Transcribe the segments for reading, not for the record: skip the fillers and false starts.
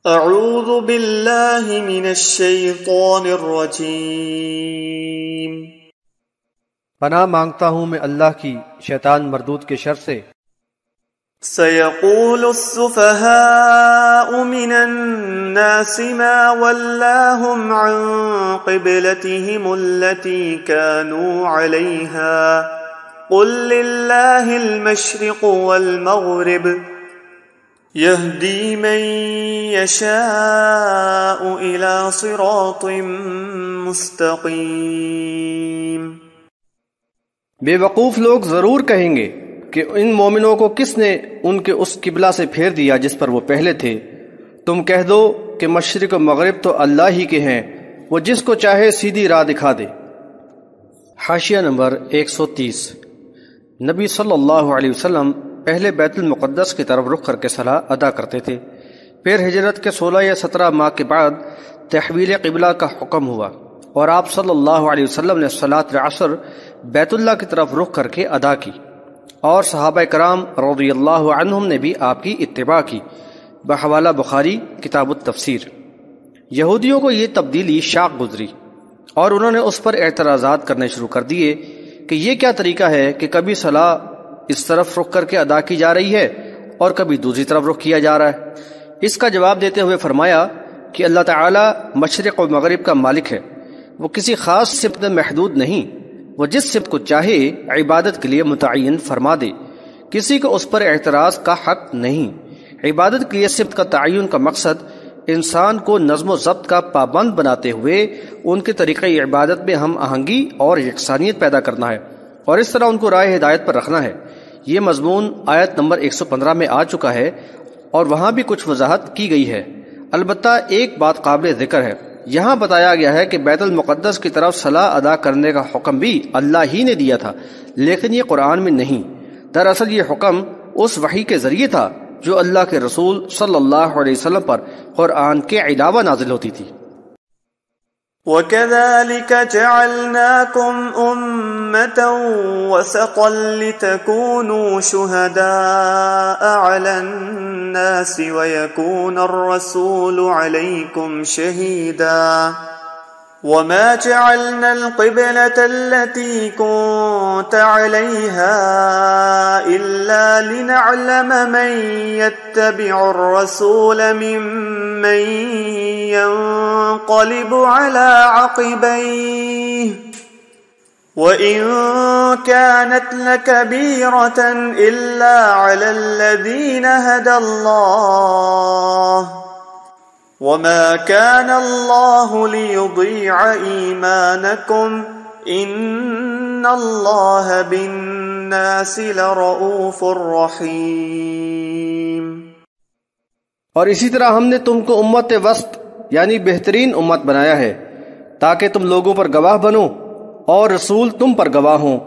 اعوذ باللہ من الشیطان الرجیم، پناہ مانگتا ہوں میں اللہ کی شیطان مردود کے شر سے۔ سيقول السفهاء من الناس ما ولاهم عن قبلتهم التي كانوا عليها قل لله المشرق والمغرب يهدي من يشاء إلى صراط مستقيم۔ بے وقوف لوگ ضرور کہیں گے کہ ان مومنوں کو کس نے ان کے اس قبلہ سے پھیر دیا جس پر وہ پہلے تھے۔ تم کہہ دو کہ مشرق و مغرب تو اللہ ہی کے ہیں، وہ جس کو چاہے سیدھی راہ دکھا دے۔ حاشیہ نمبر 130۔ نبی صلی اللہ علیہ وسلم پہلے بیت المقدس کی طرف رخ کر کے صلاۃ ادا کرتے تھے، پھر ہجرت کے 16 یا 17 ماہ کے بعد تحویل قبلہ کا حکم ہوا اور آپ صلی اللہ علیہ وسلم نے صلاۃ العصر بیت اللہ کی طرف رخ کر کے ادا کی، اور صحابہ کرام رضی اللہ عنہم نے بھی آپ کی اتباع کی، بحوالہ بخاری کتاب التفسیر۔ یہودیوں کو یہ تبدیلی شاق گزری اور انہوں نے اس پر اعتراضات کرنے شروع کر دیے کہ یہ کیا طریقہ ہے کہ کبھی صلاح اس طرف رخ کر کے ادا کی جا رہی ہے اور کبھی دوسری طرف رخ کیا جا رہا ہے۔ اس کا جواب دیتے ہوئے فرمایا کہ اللہ تعالی مشرق و مغرب کا مالک ہے، وہ کسی خاص سمت میں محدود نہیں، وہ جس سمت کو چاہے عبادت کے لیے متعین فرما دے، کسی کو اس پر اعتراض کا حق نہیں۔ عبادت کے لیے سمت کا تعین کا مقصد انسان کو نظم و ضبط کا پابند بناتے ہوئے ان کے طریقہ عبادت میں ہم آہنگی اور یکسانیت پیدا کرنا ہے اور اس طرح ان کو راہ ہدایت پر رکھنا ہے۔ یہ مضمون آیت نمبر 115 میں آ چکا ہے اور وہاں بھی کچھ وضاحت کی گئی ہے۔ البتہ ایک بات قابل ذکر ہے، یہاں بتایا گیا ہے کہ بیت المقدس کی طرف صلاح ادا کرنے کا حکم بھی اللہ ہی نے دیا تھا، لیکن یہ قرآن میں نہیں۔ دراصل یہ حکم اس وحی کے ذریعے تھا جو اللہ کے رسول صلی اللہ علیہ وسلم پر قرآن کے علاوہ نازل ہوتی تھی۔ وَكَذَلِكَ جَعَلْنَاكُمْ أُمَّةً وَسَطًا لِتَكُونُوا شُهَدَاءَ عَلَى النَّاسِ وَيَكُونَ الرَّسُولُ عَلَيْكُمْ شَهِيدًا وَمَا جَعَلْنَا الْقِبْلَةَ الَّتِي كُنتَ عَلَيْهَا إِلَّا لِنَعْلَمَ مَن يَتَّبِعُ الرَّسُولَ مِمَّن ينقلب على عقبيه وإن كانت لكبيرة إلا على الذين هدى الله وما كان الله ليضيع إيمانكم إن الله بالناس لرؤوف رحيم۔ اور اسی طرح ہم نے تم کو امت وسط یعنی بہترین امت بنایا ہے تاکہ تم لوگوں پر گواہ بنو اور رسول تم پر گواہ ہوں،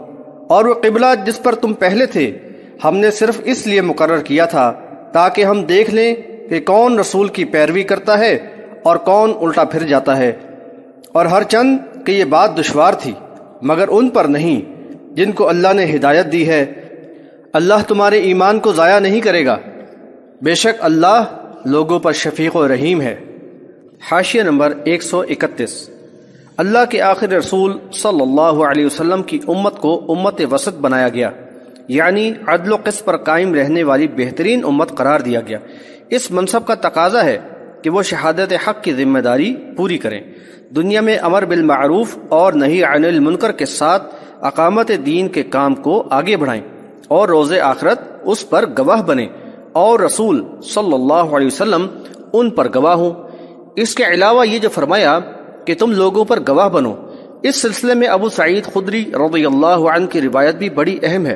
اور وہ قبلہ جس پر تم پہلے تھے ہم نے صرف اس لیے مقرر کیا تھا تاکہ ہم دیکھ لیں کہ کون رسول کی پیروی کرتا ہے اور کون الٹا پھر جاتا ہے، اور ہر چند کہ یہ بات دشوار تھی مگر ان پر نہیں جن کو اللہ نے ہدایت دی ہے۔ اللہ تمہارے ایمان کو ضائع نہیں کرے گا، بے شک اللہ لوگوں پر شفیق و رحیم ہے۔ حاشیہ نمبر 131۔ اللہ کے آخر رسول صلی اللہ علیہ وسلم کی امت کو امت وسط بنایا گیا، یعنی عدل و قسط پر قائم رہنے والی بہترین امت قرار دیا گیا۔ اس منصب کا تقاضا ہے کہ وہ شہادت حق کی ذمہ داری پوری کریں، دنیا میں امر بالمعروف اور نہی عن المنکر کے ساتھ اقامت دین کے کام کو آگے بڑھائیں اور روز آخرت اس پر گواہ بنیں اور رسول صلی اللہ علیہ وسلم ان پر گواہ ہوں۔ اس کے علاوہ یہ جو فرمایا کہ تم لوگوں پر گواہ بنو، اس سلسلے میں ابو سعید خدری رضی اللہ عنہ کی روایت بھی بڑی اہم ہے۔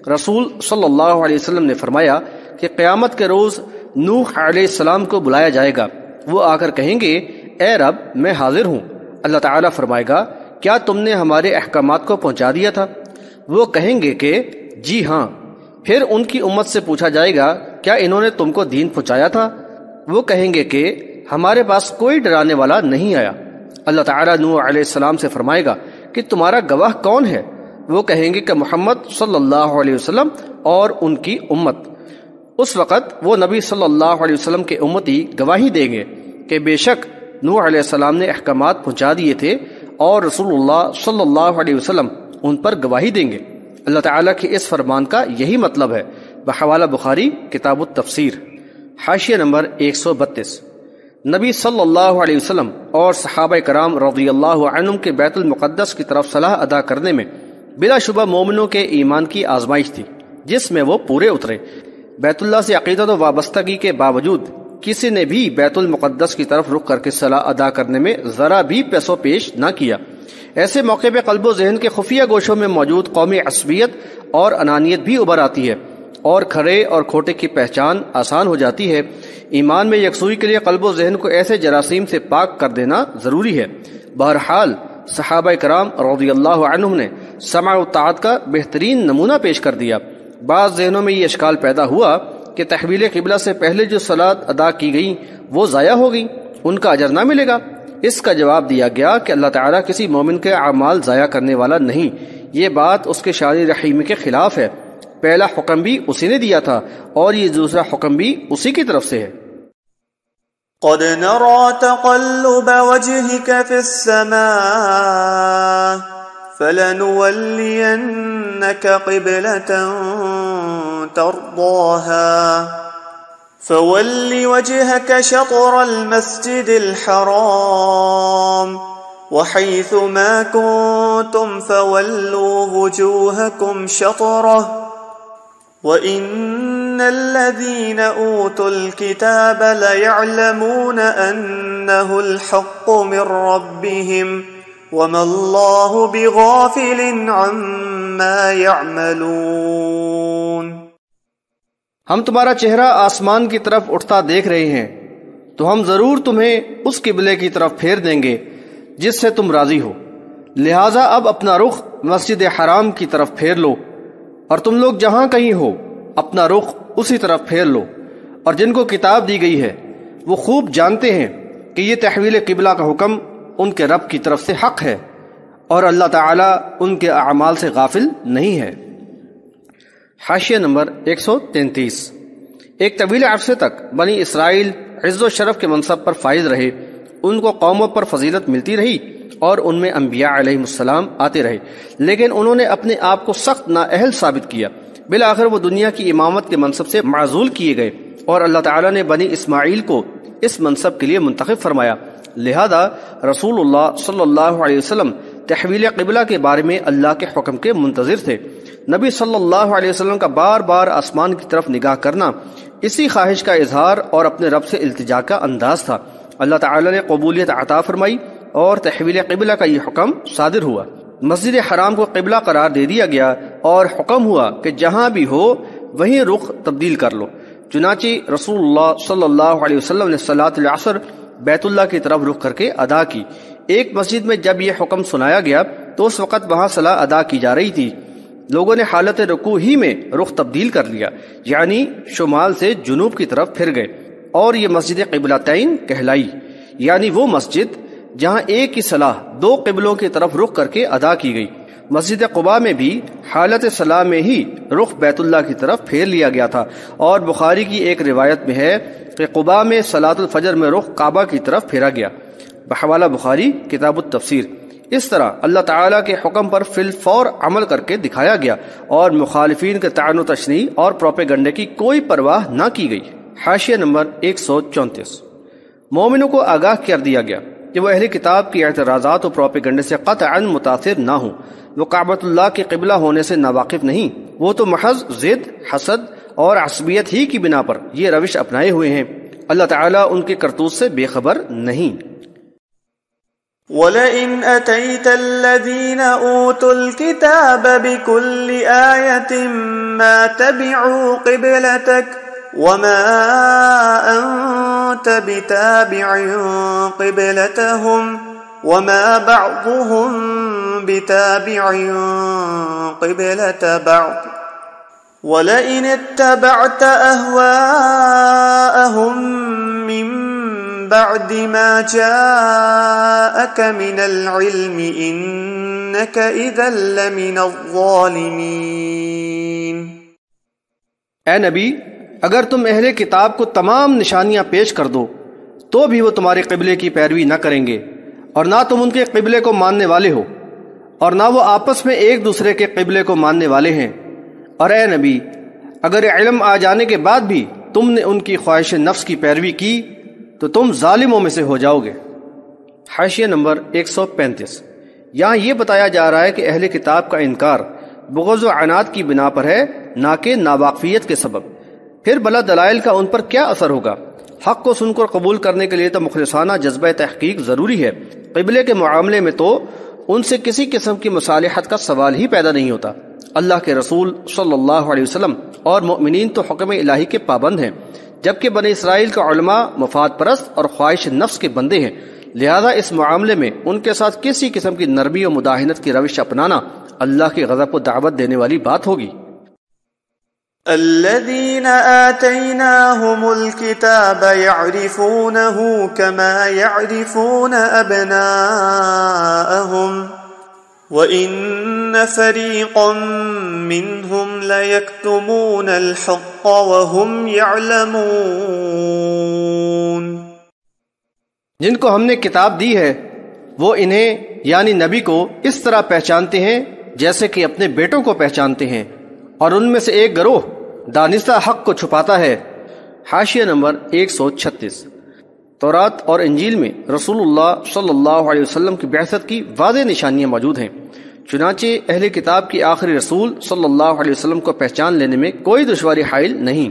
رسول صلی اللہ علیہ وسلم نے فرمایا کہ قیامت کے روز نوح علیہ السلام کو بلایا جائے گا، وہ آ کر کہیں گے اے رب میں حاضر ہوں۔ اللہ تعالیٰ فرمائے گا کیا تم نے ہمارے احکامات کو پہنچا دیا تھا؟ وہ کہیں گے کہ جی ہاں۔ پھر ان کی امت سے پوچھا جائے گا کیا انہوں نے تم کو دین پہنچایا تھا؟ وہ کہیں گے کہ ہمارے پاس کوئی ڈرانے والا نہیں آیا۔ اللہ تعالیٰ نوح علیہ السلام سے فرمائے گا کہ تمہارا گواہ کون ہے؟ وہ کہیں گے کہ محمد صلی اللہ علیہ وسلم اور ان کی امت۔ اس وقت وہ نبی صلی اللہ علیہ وسلم کے امتی گواہی دیں گے کہ بے شک نوح علیہ السلام نے احکامات پہنچا دیے تھے اور رسول اللہ صلی اللہ علیہ وسلم ان پر گواہی دیں گے۔ اللہ تعالیٰ کے اس فرمان کا یہی مطلب ہے۔ بحوالہ بخاری کتاب التفسیر، حاشیہ نمبر 132۔ نبی صلی اللہ علیہ وسلم اور صحابہ کرام رضی اللہ عنہم کے بیت المقدس کی طرف صلاح ادا کرنے میں بلا شبہ مومنوں کے ایمان کی آزمائش تھی، جس میں وہ پورے اترے۔ بیت اللہ سے عقیدت و وابستگی کے باوجود کسی نے بھی بیت المقدس کی طرف رخ کر کے صلاح ادا کرنے میں ذرا بھی پیش و پیش نہ کیا۔ ایسے موقع پہ قلب و ذہن کے خفیہ گوشوں میں موجود قومی عصبیت اور انانیت بھی ابھر آتی ہے اور کھرے اور کھوٹے کی پہچان آسان ہو جاتی ہے۔ ایمان میں یکسوئی کے لیے قلب و ذہن کو ایسے جراثیم سے پاک کر دینا ضروری ہے۔ بہرحال صحابہ کرام رضی اللہ عنہم نے سمع و طاعت کا بہترین نمونہ پیش کر دیا۔ بعض ذہنوں میں یہ اشکال پیدا ہوا کہ تحویل قبلہ سے پہلے جو صلاۃ ادا کی گئی وہ ضائع ہو گئی، ان کا اجر نہ ملے گا۔ اس کا جواب دیا گیا کہ اللہ تعالیٰ کسی مومن کے اعمال ضائع کرنے والا نہیں، یہ بات اس کے شان رحیم کے خلاف ہے۔ پہلا حکم بھی اسی نے دیا تھا اور یہ دوسرا حکم بھی اسی کی طرف سے ہے۔ قد نرى تقلب وجهك في السماء فلنولينك قبلة ترضاها فول وجهك شطر المسجد الحرام وحيث ما كنتم فولوا وجوهكم شطره وَإِنَّ الَّذِينَ أُوتُوا الْكِتَابَ لَيَعْلَمُونَ أَنَّهُ الْحَقُّ مِنْ رَبِّهِمْ وَمَا اللَّهُ بِغَافِلٍ عَمَّا يَعْمَلُونَ۔ ہم تمہارا چہرہ آسمان کی طرف اٹھتا دیکھ رہے ہیں تو ہم ضرور تمہیں اس قبلے کی طرف پھیر دیں گے جس سے تم راضی ہو، لہٰذا اب اپنا رخ مسجد حرام کی طرف پھیر لو، اور تم لوگ جہاں کہیں ہو اپنا رخ اسی طرف پھیر لو۔ اور جن کو کتاب دی گئی ہے وہ خوب جانتے ہیں کہ یہ تحویل قبلہ کا حکم ان کے رب کی طرف سے حق ہے اور اللہ تعالیٰ ان کے اعمال سے غافل نہیں ہے۔ حاشیہ نمبر 133۔ ایک طویل عرصے تک بنی اسرائیل عز و شرف کے منصب پر فائز رہے، ان کو قوموں پر فضیلت ملتی رہی اور ان میں انبیاء علیہ السلام آتے رہے، لیکن انہوں نے اپنے آپ کو سخت نااہل ثابت کیا۔ بالآخر وہ دنیا کی امامت کے منصب سے معزول کیے گئے اور اللہ تعالیٰ نے بنی اسماعیل کو اس منصب کے لیے منتخب فرمایا۔ لہذا رسول اللہ صلی اللہ علیہ وسلم تحویل قبلہ کے بارے میں اللہ کے حکم کے منتظر تھے۔ نبی صلی اللہ علیہ وسلم کا بار بار آسمان کی طرف نگاہ کرنا اسی خواہش کا اظہار اور اپنے رب سے التجا کا انداز تھا۔ اللہ تعالیٰ نے قبولیت عطا فرمائی اور تحویل قبلہ کا یہ حکم صادر ہوا۔ مسجد حرام کو قبلہ قرار دے دیا گیا اور حکم ہوا کہ جہاں بھی ہو وہیں رخ تبدیل کر لو۔ چنانچہ رسول اللہ صلی اللہ علیہ وسلم نے صلاۃ العصر بیت اللہ کی طرف رخ کر کے ادا کی۔ ایک مسجد میں جب یہ حکم سنایا گیا تو اس وقت وہاں صلاۃ ادا کی جا رہی تھی، لوگوں نے حالت رکوع ہی میں رخ تبدیل کر لیا، یعنی شمال سے جنوب کی طرف پھر گئے، اور یہ مسجد قبلتین کہلائی، یعنی وہ مسجد جہاں ایک ہی صلاح دو قبلوں کی طرف رخ کر کے ادا کی گئی۔ مسجد قباء میں بھی حالت صلاح میں ہی رخ بیت اللہ کی طرف پھیر لیا گیا تھا، اور بخاری کی ایک روایت میں ہے کہ قباء میں صلاۃ الفجر میں رخ کعبہ کی طرف پھیرا گیا۔ بحوالہ بخاری کتاب التفسیر۔ اس طرح اللہ تعالیٰ کے حکم پر فی الفور عمل کر کے دکھایا گیا اور مخالفین کے طعن و تشنیع اور پروپیگنڈے کی کوئی پرواہ نہ کی گئی۔ حاشیہ نمبر 134۔ مومنوں کو آگاہ کر دیا گیا کہ وہ اہل کتاب کی اعتراضات و پروپیگنڈے سے قطعاً متاثر نہ ہوں۔ وہ کعبۃ اللہ کے قبلہ ہونے سے ناواقف نہیں، وہ تو محض ضد، حسد اور عصبیت ہی کی بنا پر یہ روش اپنائے ہوئے ہیں۔ اللہ تعالیٰ ان کے کرتوت سے بے خبر نہیں۔ وَلَئِنْ أَتَيْتَ الَّذِينَ أُوتُوا الْكِتَابَ بِكُلِّ آيَةٍ مَا تَبِعُوا قِبْلَتَكَ وَمَا أَنْتَ بِتَابِعٍ قِبْلَتَهُمْ وَمَا بَعْضُهُمْ بِتَابِعٍ قِبْلَةَ بَعْضٍ وَلَئِنِ اتَّبَعْتَ أَهْوَاءَهُمْ مِنْ بعد ما جاءك من العلم إنك إذا لمن الظالمين۔ اے نبی، اگر تم اہل کتاب کو تمام نشانیاں پیش کر دو تو بھی وہ تمہارے قبلے کی پیروی نہ کریں گے، اور نہ تم ان کے قبلے کو ماننے والے ہو، اور نہ وہ آپس میں ایک دوسرے کے قبلے کو ماننے والے ہیں۔ اور اے نبی، اگر علم آ جانے کے بعد بھی تم نے ان کی خواہش نفس کی پیروی کی تو تم ظالموں میں سے ہو جاؤ گے۔ حاشیہ نمبر 135۔ یہاں یہ بتایا جا رہا ہے کہ اہل کتاب کا انکار بغض و عناد کی بنا پر ہے، نہ کہ ناواقفیت کے سبب۔ پھر بلا دلائل کا ان پر کیا اثر ہوگا؟ حق کو سن کر قبول کرنے کے لیے تو مخلصانہ جذبہ تحقیق ضروری ہے۔ قبلے کے معاملے میں تو ان سے کسی قسم کی مصالحت کا سوال ہی پیدا نہیں ہوتا۔ اللہ کے رسول صلی اللہ علیہ وسلم اور مؤمنین تو حکم الہی کے پابند ہیں، جبکہ بنی اسرائیل کا علماء مفاد پرست اور خواہش نفس کے بندے ہیں، لہذا اس معاملے میں ان کے ساتھ کسی قسم کی نرمی و مداہنت کی روش اپنانا اللہ کی غضب کو دعوت دینے والی بات ہوگی۔ الذين آتيناهم الكتاب يعرفونه كما يعرفون أبناءهم وإن فريقا منهم ليكتمون الحق وهم يعلمون۔ جن کو ہم نے کتاب دی ہے وہ انہیں یعنی نبی کو اس طرح پہچانتے ہیں جیسے کہ اپنے بیٹوں کو پہچانتے ہیں، اور ان میں سے ایک گروہ دانستہ حق کو چھپاتا ہے۔ حاشیہ نمبر 136۔ تورات اور انجیل میں رسول اللہ صلی اللہ علیہ وسلم کی بعثت کی واضح نشانیاں موجود ہیں، چنانچہ اہل کتاب کی آخری رسول صلی اللہ علیہ وسلم کو پہچان لینے میں کوئی دشواری حائل نہیں۔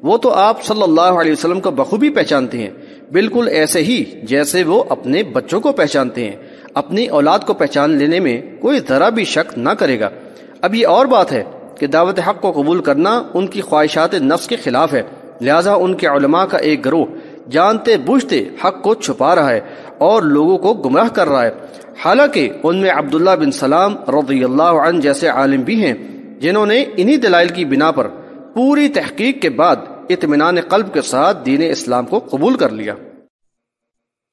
وہ تو آپ صلی اللہ علیہ وسلم کو بخوبی پہچانتے ہیں، بالکل ایسے ہی جیسے وہ اپنے بچوں کو پہچانتے ہیں۔ اپنی اولاد کو پہچان لینے میں کوئی ذرا بھی شک نہ کرے گا۔ اب یہ اور بات ہے کہ دعوت حق کو قبول کرنا ان کی خواہشات نفس کے خلاف ہے، لہذا ان کے علماء کا ایک گروہ جانتے بوجھتے حق کو چھپا رہا ہے اور لوگوں کو گمراہ کر رہا ہے، حالانکہ ان میں عبداللہ بن سلام رضی اللہ عنہ جیسے عالم بھی ہیں جنہوں نے انہی دلائل کی بنا پر پوری تحقیق کے بعد اطمینان قلب کے ساتھ دین اسلام کو قبول کر لیا۔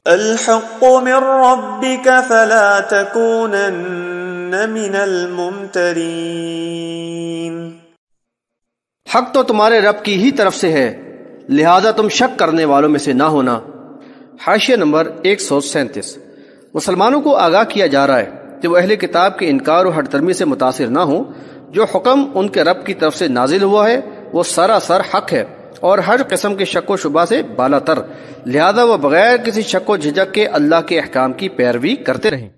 الحق من ربك فلا تكونن من الممترین۔ حق تو تمہارے رب کی ہی طرف سے ہے، لہذا تم شک کرنے والوں میں سے نہ ہونا۔ حاشیہ نمبر 137۔ مسلمانوں کو آگاہ کیا جا رہا ہے کہ وہ اہل کتاب کے انکار و ہٹ درمی سے متاثر نہ ہوں۔ جو حکم ان کے رب کی طرف سے نازل ہوا ہے وہ سراسر حق ہے اور ہر قسم کے شک و شبہ سے بالا تر، لہذا وہ بغیر کسی شک و جھجک کے اللہ کے احکام کی پیروی کرتے رہیں۔